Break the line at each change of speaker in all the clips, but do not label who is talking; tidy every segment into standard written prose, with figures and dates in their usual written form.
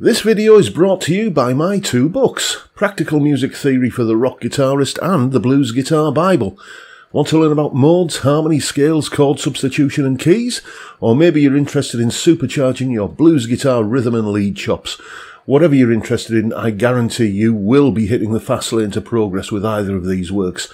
This video is brought to you by my two books, Practical Music Theory for the Rock Guitarist and The Blues Guitar Bible. Want to learn about modes, harmony, scales, chord substitution and keys? Or maybe you're interested in supercharging your blues guitar rhythm and lead chops. Whatever you're interested in, I guarantee you will be hitting the fast lane to progress with either of these works.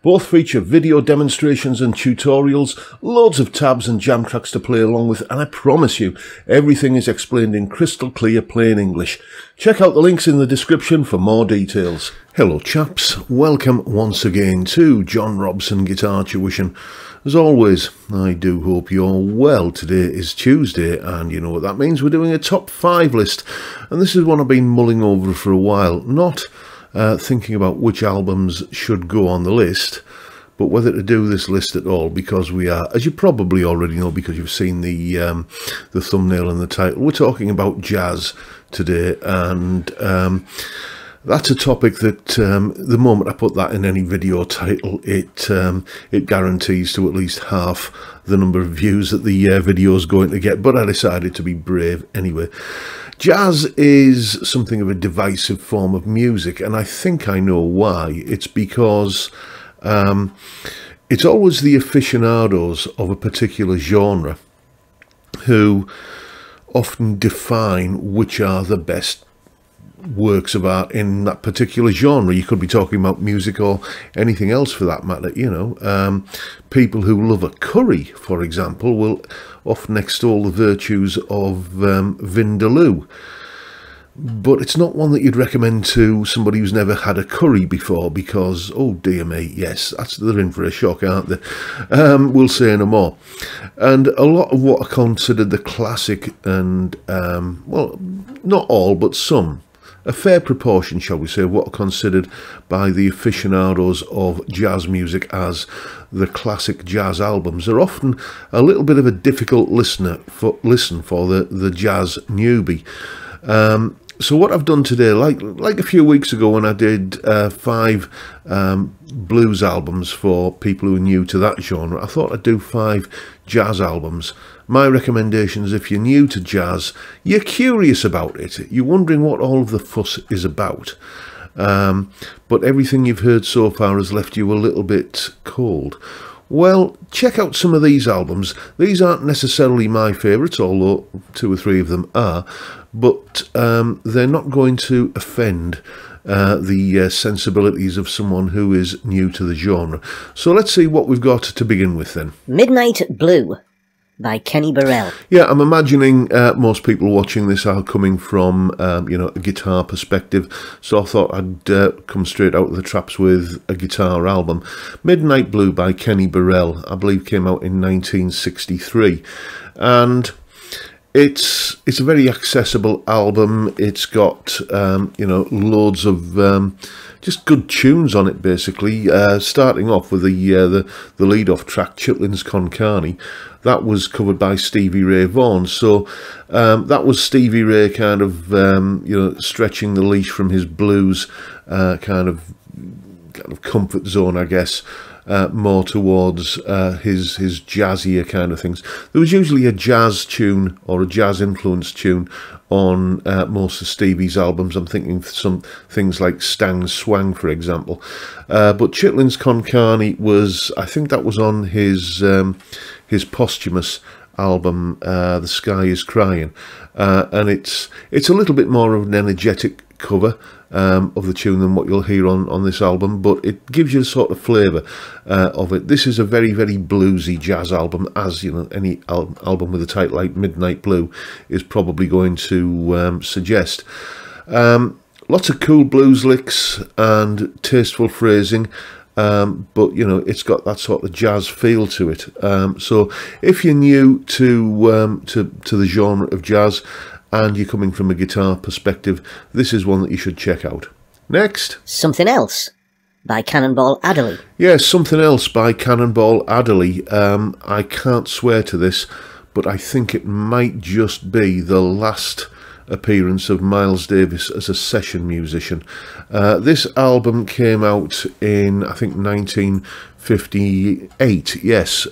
Both feature video demonstrations and tutorials, loads of tabs and jam tracks to play along with, and I promise you, everything is explained in crystal clear plain English. Check out the links in the description for more details. Hello chaps, welcome once again to John Robson Guitar Tuition. As always, I do hope you're well. Today is Tuesday, and you know what that means, we're doing a top 5 list, and this is one I've been mulling over for a while, not thinking about which albums should go on the list, but whether to do this list at all, because we are, as you probably already know because you've seen the thumbnail and the title, we're talking about jazz today, and that's a topic that the moment I put that in any video title, it guarantees to at least half the number of views that the video is going to get, but I decided to be brave anyway. Jazz is something of a divisive form of music, and I think I know why. It's because it's always the aficionados of a particular genre who often define which are the best works of art in that particular genre. You could be talking about music or anything else for that matter, you know. People who love a curry, for example, will often extol the virtues of Vindaloo, but it's not one that you'd recommend to somebody who's never had a curry before, because, oh dear me, yes, they're in for a shock, aren't they? We'll say no more. And a lot of what are considered the classic, and, well, not all, but some, a fair proportion, shall we say, of what are considered by the aficionados of jazz music as the classic jazz albums are often a little bit of a difficult listen for the jazz newbie. So what I've done today, like a few weeks ago when I did 5 blues albums for people who are new to that genre, I thought I'd do 5 jazz albums. My recommendations, if you're new to jazz, you're curious about it, you're wondering what all of the fuss is about, but everything you've heard so far has left you a little bit cold. Well, check out some of these albums. These aren't necessarily my favourites, although 2 or 3 of them are, but they're not going to offend the sensibilities of someone who is new to the genre. So let's see what we've got to begin with then.
Midnight Blue by Kenny Burrell.
Yeah, I'm imagining most people watching this are coming from, you know, a guitar perspective, so I thought I'd come straight out of the traps with a guitar album. Midnight Blue by Kenny Burrell, I believe came out in 1963, and it's a very accessible album. It's got, you know, loads of just good tunes on it, basically. Starting off with the lead-off track, Chitlin's Con Carne. That was covered by Stevie Ray Vaughan. So that was Stevie Ray kind of, you know, stretching the leash from his blues kind of comfort zone, I guess, more towards his jazzier kind of things. There was usually a jazz tune or a jazz influence tune on most of Stevie's albums. I'm thinking some things like Stang's Swang, for example. But Chitlin's Con Carne was, I think that was on his posthumous album, The Sky Is Crying, and it's a little bit more of an energetic cover of the tune than what you'll hear on this album, but it gives you a sort of flavour of it. This is a very, very bluesy jazz album, as you know, any album with a title like Midnight Blue is probably going to suggest. Lots of cool blues licks and tasteful phrasing, but you know, it's got that sort of jazz feel to it. So if you're new to the genre of jazz and you're coming from a guitar perspective, this is one that you should check out. Next,
Something Else by Cannonball Adderley.
Yes, Something Else by Cannonball Adderley. I can't swear to this, but I think it might just be the last appearance of Miles Davis as a session musician. This album came out in, I think, 1958, yes,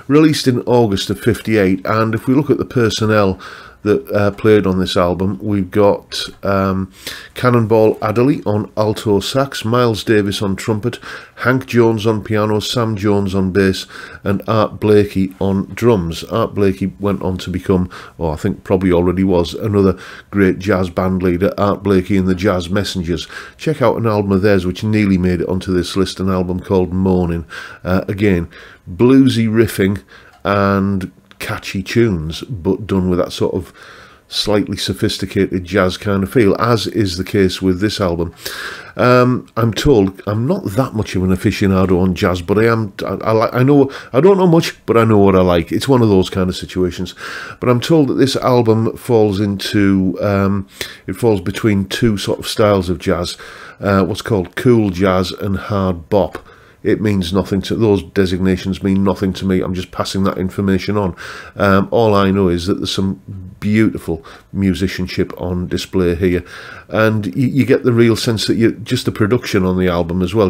released in August of 58, and if we look at the personnel that played on this album. We've got Cannonball Adderley on alto sax, Miles Davis on trumpet, Hank Jones on piano, Sam Jones on bass, and Art Blakey on drums. Art Blakey went on to become, or I think probably already was, another great jazz band leader, Art Blakey and the Jazz Messengers. Check out an album of theirs which nearly made it onto this list, an album called Morning. Again, bluesy riffing and catchy tunes, but done with that sort of slightly sophisticated jazz kind of feel, as is the case with this album. I'm told I'm not that much of an aficionado on jazz, but I know I don't know much, but I know what I like. It's one of those kind of situations. But I'm told that this album falls into it falls between two sort of styles of jazz, what's called cool jazz and hard bop. It means nothing to, those designations mean nothing to me. I'm just passing that information on. All I know is that there's some beautiful musicianship on display here, and you get the real sense that just the production on the album as well.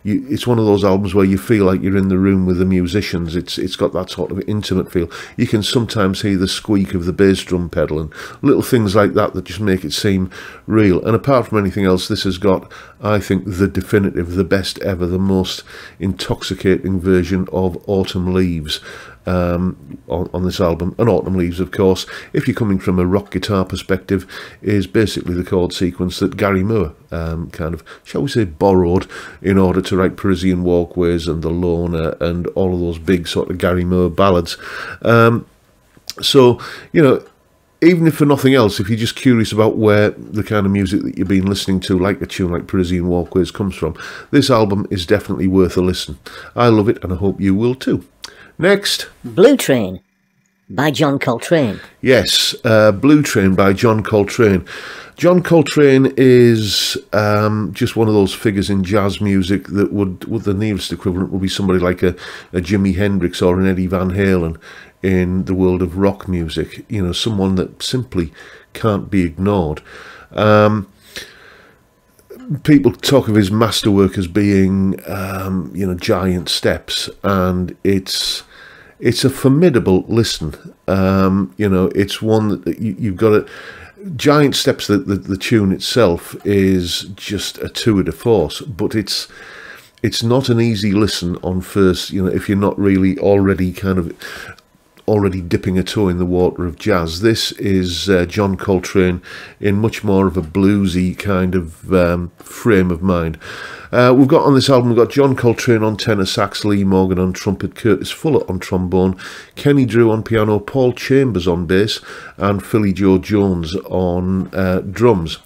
It's one of those albums where you feel like you're in the room with the musicians. It's got that sort of intimate feel. You can sometimes hear the squeak of the bass drum pedal and little things like that that just make it seem real. And apart from anything else, this has got, I think, the definitive, the best ever, the most intoxicating version of Autumn Leaves on this album. And Autumn Leaves, of course, if you're coming from a rock guitar perspective, is basically the chord sequence that Gary Moore kind of, shall we say, borrowed in order to write Parisian Walkways and The Loner and all of those big sort of Gary Moore ballads. So, you know, even if for nothing else, if you're just curious about where the kind of music that you've been listening to, like a tune like Parisian Walkways, comes from, this album is definitely worth a listen. I love it, and I hope you will too. Next.
Blue Train by John Coltrane. Yes,
Blue Train by John Coltrane. John Coltrane is just one of those figures in jazz music that would the nearest equivalent would be somebody like a Jimi Hendrix or an Eddie Van Halen in the world of rock music. You know, someone that simply can't be ignored. People talk of his masterwork as being, you know, giant steps, and it's a formidable listen. You know, it's one that you've got to. Giant Steps, the tune itself is just a tour de force, but it's not an easy listen on first, you know, if you're not really already dipping a toe in the water of jazz. This is John Coltrane in much more of a bluesy kind of frame of mind. We've got on this album, we've got John Coltrane on tenor sax, Lee Morgan on trumpet, Curtis Fuller on trombone, Kenny Drew on piano, Paul Chambers on bass, and Philly Joe Jones on drums.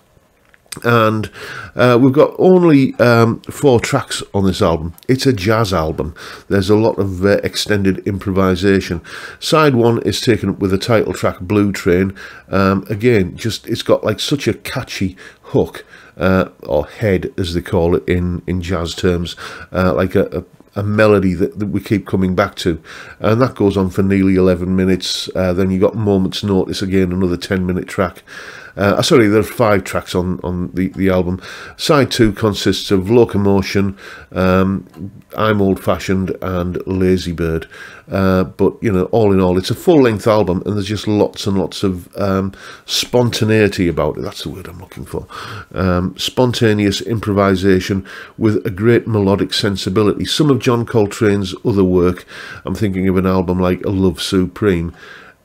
And we've got only 4 tracks on this album. It's a jazz album. There's a lot of extended improvisation. Side 1 is taken up with the title track Blue Train. Again, just it's got like such a catchy hook, or head as they call it in jazz terms, like a melody that we keep coming back to, and that goes on for nearly 11 minutes. Then you got Moment's Notice, again another 10-minute track. Sorry, there are 5 tracks on the album. Side 2 consists of Locomotion, I'm Old Fashioned, and Lazy Bird. But, you know, all in all, it's a full-length album, and there's just lots and lots of spontaneity about it. That's the word I'm looking for. Spontaneous improvisation with a great melodic sensibility. Some of John Coltrane's other work, I'm thinking of an album like A Love Supreme,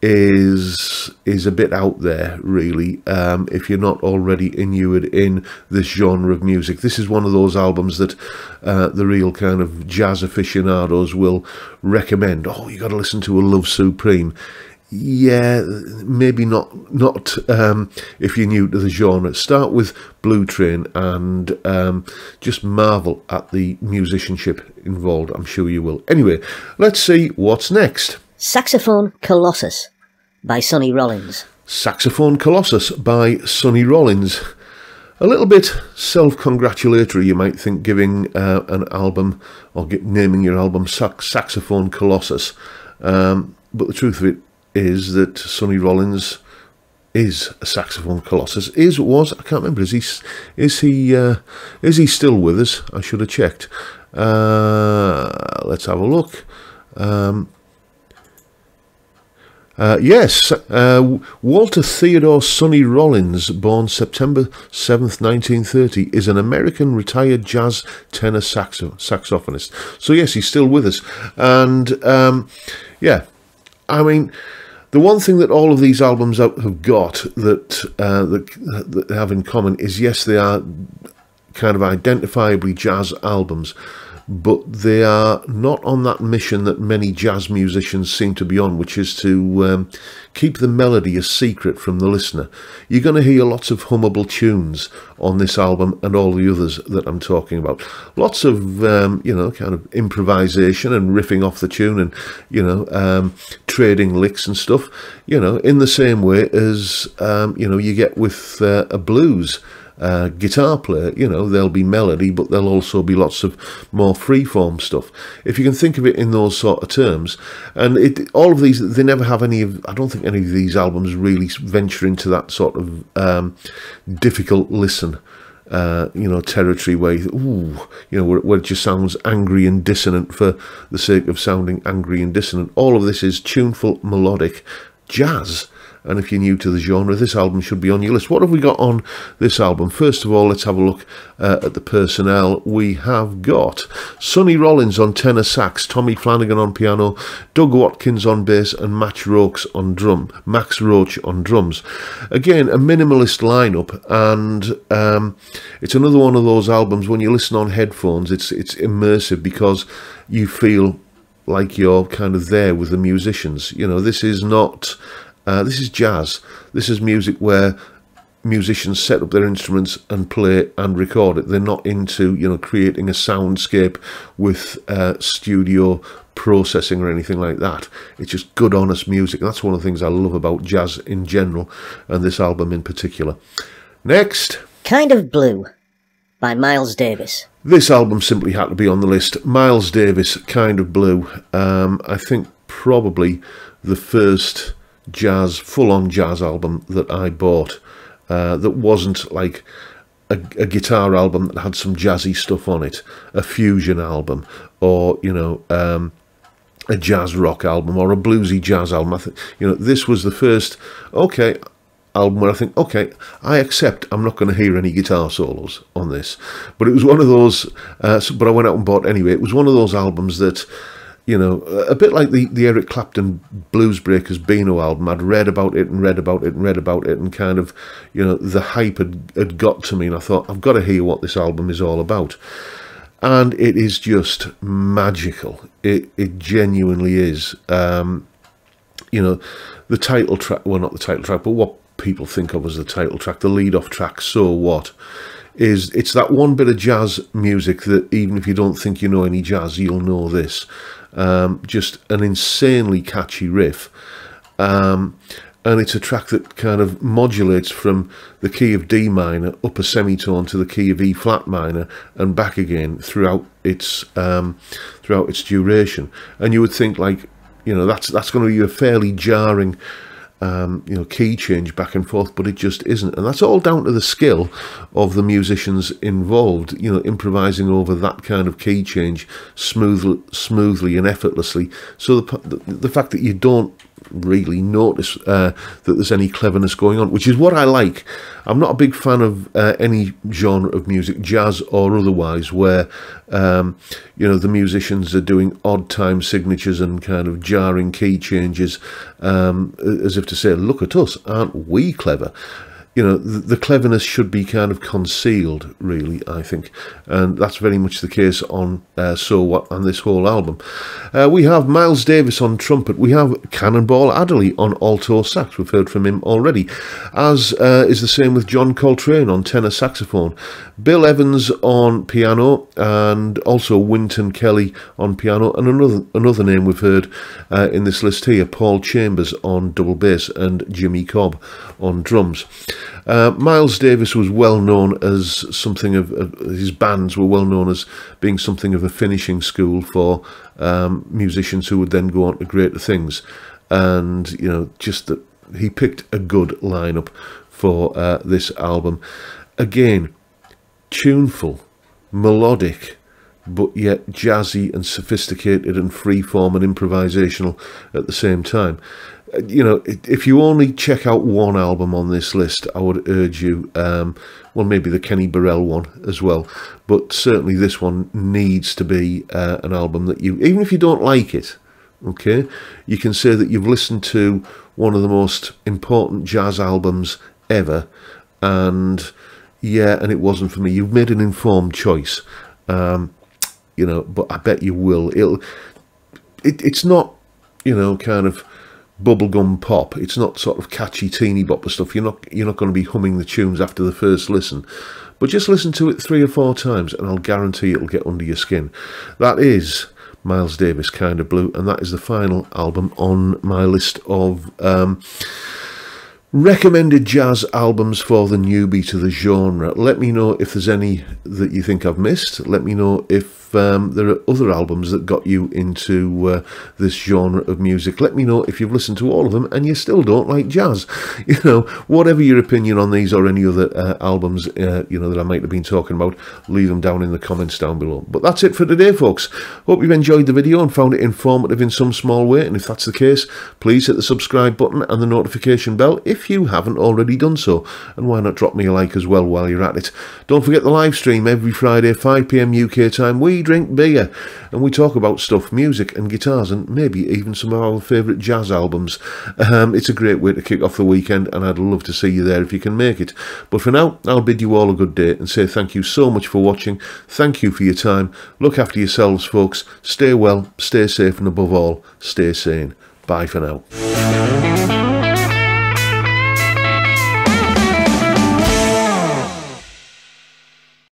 is a bit out there, really, if you're not already inured in this genre of music. This is one of those albums that the real kind of jazz aficionados will recommend. Oh, you got to listen to A Love Supreme. Yeah, maybe not if you're new to the genre. Start with Blue Train and just marvel at the musicianship involved. I'm sure you will. Anyway, let's see what's next.
Saxophone Colossus by Sonny Rollins.
Saxophone Colossus by Sonny Rollins. A little bit self-congratulatory, you might think, giving an album, or naming your album Saxophone Colossus. But the truth of it is that Sonny Rollins is a saxophone colossus. Was, I can't remember. Is he still with us? I should have checked. Let's have a look. Yes, Walter Theodore Sonny Rollins, born September 7th, 1930, is an American retired jazz tenor saxophonist. So yes, he's still with us. And yeah, I mean, the one thing that all of these albums have got that they have in common is, yes, they are kind of identifiably jazz albums, but they are not on that mission that many jazz musicians seem to be on, which is to keep the melody a secret from the listener. You're going to hear lots of hummable tunes on this album and all the others that I'm talking about. Lots of, you know, kind of improvisation and riffing off the tune and, you know, trading licks and stuff, you know, in the same way as, you know, you get with a blues guitar player. You know, there'll be melody, but there'll also be lots of more freeform stuff, if you can think of it in those sort of terms. And all of these, they never have any of, I don't think any of these albums really venture into that sort of difficult listen, you know, territory where, ooh, you know, where it just sounds angry and dissonant for the sake of sounding angry and dissonant. All of this is tuneful, melodic jazz. And if you're new to the genre, this album should be on your list. What have we got on this album? First of all, let's have a look at the personnel. We have got Sonny Rollins on tenor sax, Tommy Flanagan on piano, Doug Watkins on bass, and Max Roach on drums. Again, a minimalist lineup, and it's another one of those albums, when you listen on headphones, it's immersive because you feel like you're kind of there with the musicians. You know, this is not... this is jazz. This is music where musicians set up their instruments and play and record it. They're not into, you know, creating a soundscape with studio processing or anything like that. It's just good, honest music. That's one of the things I love about jazz in general, and this album in particular. Next.
Kind of Blue by Miles Davis.
This album simply had to be on the list. Miles Davis, Kind of Blue. I think probably the first full-on jazz album that I bought that wasn't like a guitar album that had some jazzy stuff on it, a fusion album, or, you know, a jazz rock album or a bluesy jazz album. I think, you know, this was the first album where I think, okay, I accept I'm not going to hear any guitar solos on this. But it was one of those, but I went out and bought anyway. It was one of those albums that, you know, a bit like the Eric Clapton Blues Breakers Beano album. I'd read about it and read about it and read about it, and kind of, you know, the hype had got to me, and I thought, I've got to hear what this album is all about. And it is just magical. It genuinely is. You know, the title track, well, not the title track, but what people think of as the title track, the lead-off track, So What, it's that one bit of jazz music that even if you don't think you know any jazz, you'll know this. Just an insanely catchy riff, and it's a track that kind of modulates from the key of D minor up a semitone to the key of E flat minor and back again throughout its duration. And you would think, like, you know, that's going to be a fairly jarring you know, key change back and forth, but it just isn't. And that's all down to the skill of the musicians involved, you know, improvising over that kind of key change smoothly and effortlessly. So the fact that you don't really notice that there's any cleverness going on, which is what I like. I'm not a big fan of any genre of music, jazz or otherwise, where you know, the musicians are doing odd time signatures and kind of jarring key changes, as if to say, look at us, aren't we clever? You know, the cleverness should be kind of concealed, really, I think. And that's very much the case on So What and this whole album. We have Miles Davis on trumpet. We have Cannonball Adderley on alto sax. We've heard from him already. As is the same with John Coltrane on tenor saxophone. Bill Evans on piano, and also Wynton Kelly on piano. And another name we've heard in this list here, Paul Chambers on double bass, and Jimmy Cobb on drums. Miles Davis was well known as something of his bands were well known as being something of a finishing school for musicians who would then go on to greater things. And, you know, just that he picked a good lineup for this album. Again, tuneful, melodic, but yet jazzy and sophisticated and freeform and improvisational at the same time. you know, if you only check out one album on this list, I would urge you, well, maybe the Kenny Burrell one as well, but certainly this one needs to be an album that you, even if you don't like it, okay, you can say that you've listened to one of the most important jazz albums ever, and yeah, and it wasn't for me. You've made an informed choice, you know, but I bet you will. It's not, you know, kind of bubblegum pop. It's not sort of catchy teeny bopper stuff. You're not going to be humming the tunes after the first listen, but just listen to it 3 or 4 times and I'll guarantee it'll get under your skin. That is Miles Davis, Kind of Blue, and that is the final album on my list of recommended jazz albums for the newbie to the genre. Let me know if there's any that you think I've missed. Let me know if there are other albums that got you into this genre of music. Let me know if you've listened to all of them and you still don't like jazz. You know, whatever your opinion on these or any other albums, you know, that I might have been talking about, leave them down in the comments down below. But that's it for today, folks. Hope you've enjoyed the video and found it informative in some small way. And if that's the case, please hit the subscribe button and the notification bell if you haven't already done so. And why not drop me a like as well while you're at it. Don't forget the live stream every Friday, 5 PM UK time. We drink beer and we talk about stuff, music and guitars, and maybe even some of our favourite jazz albums. It's a great way to kick off the weekend, and I'd love to see you there if you can make it. But for now, I'll bid you all a good day and say thank you so much for watching. Thank you for your time. Look after yourselves, folks. Stay well, stay safe, and above all, stay sane. Bye for now.